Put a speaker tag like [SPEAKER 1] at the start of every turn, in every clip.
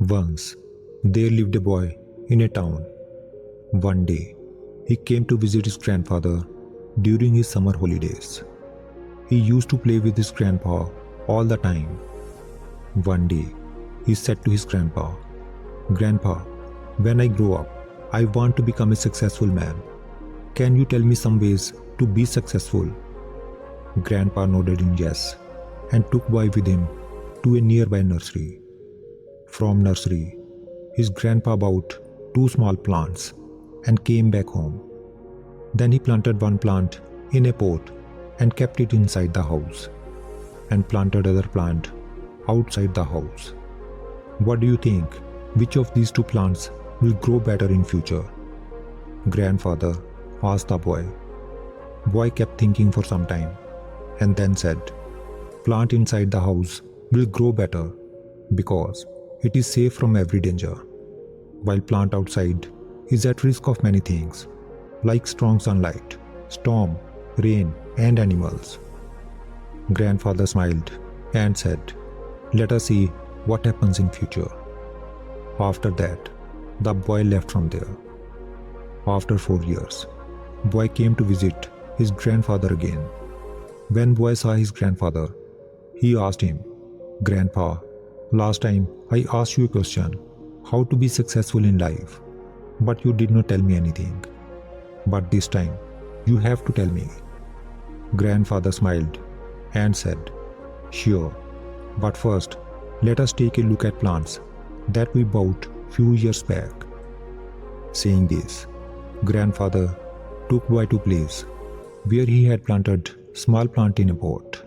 [SPEAKER 1] Once, there lived a boy in a town. One day, he came to visit his grandfather during his summer holidays. He used to play with his grandpa all the time. One day, he said to his grandpa, "Grandpa, when I grow up, I want to become a successful man. Can you tell me some ways to be successful?" Grandpa nodded in yes and took boy with him to a nearby nursery. From nursery, his grandpa bought two small plants and came back home. Then he planted one plant in a pot and kept it inside the house, and planted other plant outside the house. What do you think? Which of these two plants will grow better in future? Grandfather asked the boy. Boy kept thinking for some time and then said, "Plant inside the house will grow better because it is safe from every danger, while plant outside is at risk of many things like strong sunlight, storm, rain, and animals." Grandfather smiled and said, "Let us see what happens in future." After that, the boy left from there. After 4 years, boy came to visit his grandfather again. When boy saw his grandfather, he asked him, "Grandpa, last time I asked you a question, how to be successful in life, but you did not tell me anything. But this time, you have to tell me." Grandfather smiled and said, "Sure, but first, let us take a look at plants that we bought few years back." Saying this, grandfather took boy to place where he had planted small plant in a pot.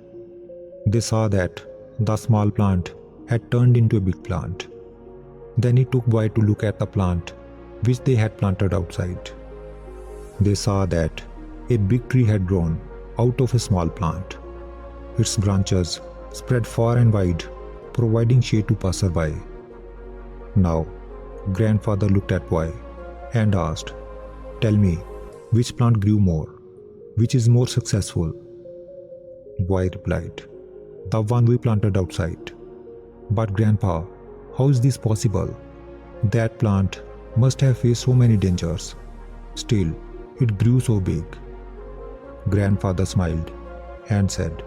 [SPEAKER 1] They saw that the small plant had turned into a big plant. Then he took boy to look at the plant which they had planted outside. They saw that a big tree had grown out of a small plant. Its branches spread far and wide, providing shade to passerby. Now, grandfather looked at boy and asked, "Tell me, which plant grew more? Which is more successful?" Boy replied, "The one we planted outside." "But grandpa, how is this possible? That plant must have faced so many dangers. Still, it grew so big." Grandfather smiled and said,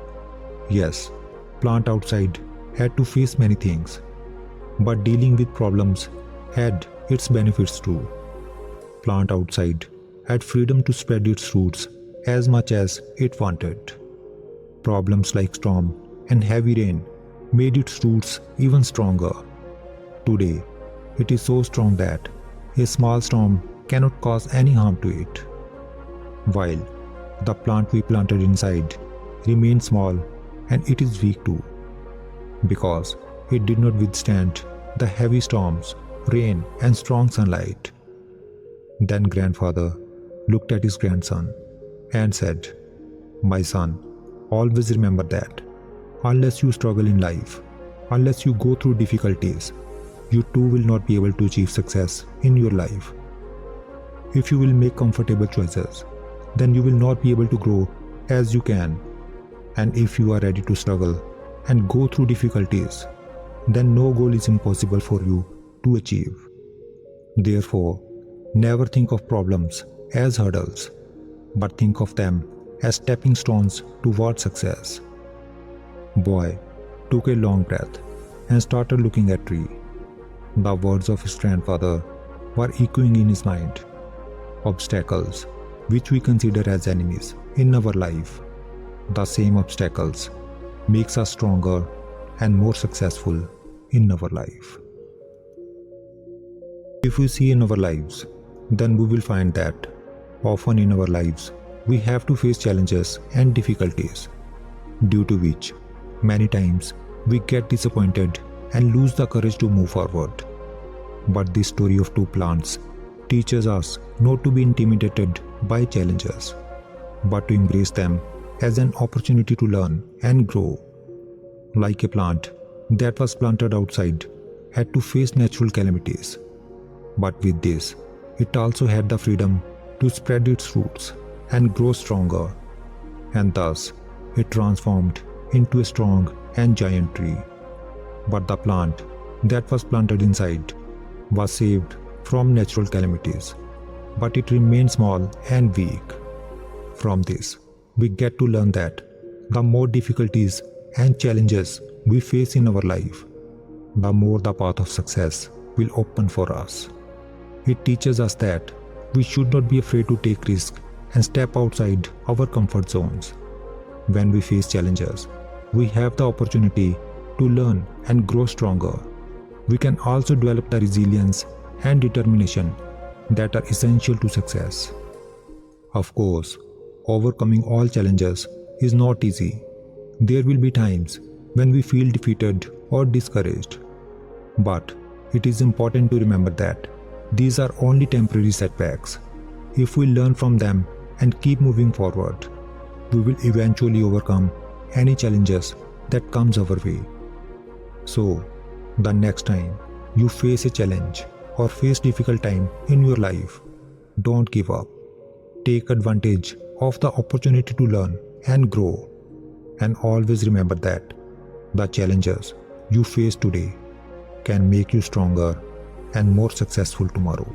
[SPEAKER 1] "Yes, plant outside had to face many things, but dealing with problems had its benefits too. Plant outside had freedom to spread its roots as much as it wanted. Problems like storm and heavy rain made its roots even stronger. Today, it is so strong that a small storm cannot cause any harm to it. While the plant we planted inside remains small and it is weak too, because it did not withstand the heavy storms, rain, and strong sunlight." Then grandfather looked at his grandson and said, "My son, always remember that unless you struggle in life, unless you go through difficulties, you too will not be able to achieve success in your life. If you will make comfortable choices, then you will not be able to grow as you can. And if you are ready to struggle and go through difficulties, then no goal is impossible for you to achieve. Therefore, never think of problems as hurdles, but think of them as stepping stones toward success." Boy took a long breath and started looking at tree. The words of his grandfather were echoing in his mind. Obstacles, which we consider as enemies in our life, the same obstacles makes us stronger and more successful in our life. If we see in our lives, then we will find that often in our lives we have to face challenges and difficulties, due to which many times we get disappointed and lose the courage to move forward. But this story of two plants teaches us not to be intimidated by challenges, but to embrace them as an opportunity to learn and grow. Like a plant that was planted outside had to face natural calamities, but with this, it also had the freedom to spread its roots and grow stronger, and thus it transformed into a strong and giant tree. But the plant that was planted inside was saved from natural calamities, but it remained small and weak. From this, we get to learn that the more difficulties and challenges we face in our life, the more the path of success will open for us. It teaches us that we should not be afraid to take risks and step outside our comfort zones. When we face challenges, we have the opportunity to learn and grow stronger. We can also develop the resilience and determination that are essential to success. Of course, overcoming all challenges is not easy. There will be times when we feel defeated or discouraged. But it is important to remember that these are only temporary setbacks. If we learn from them and keep moving forward, we will eventually overcome any challenges that comes our way. So, the next time you face a challenge or face difficult time in your life, don't give up. Take advantage of the opportunity to learn and grow. And always remember that the challenges you face today can make you stronger and more successful tomorrow.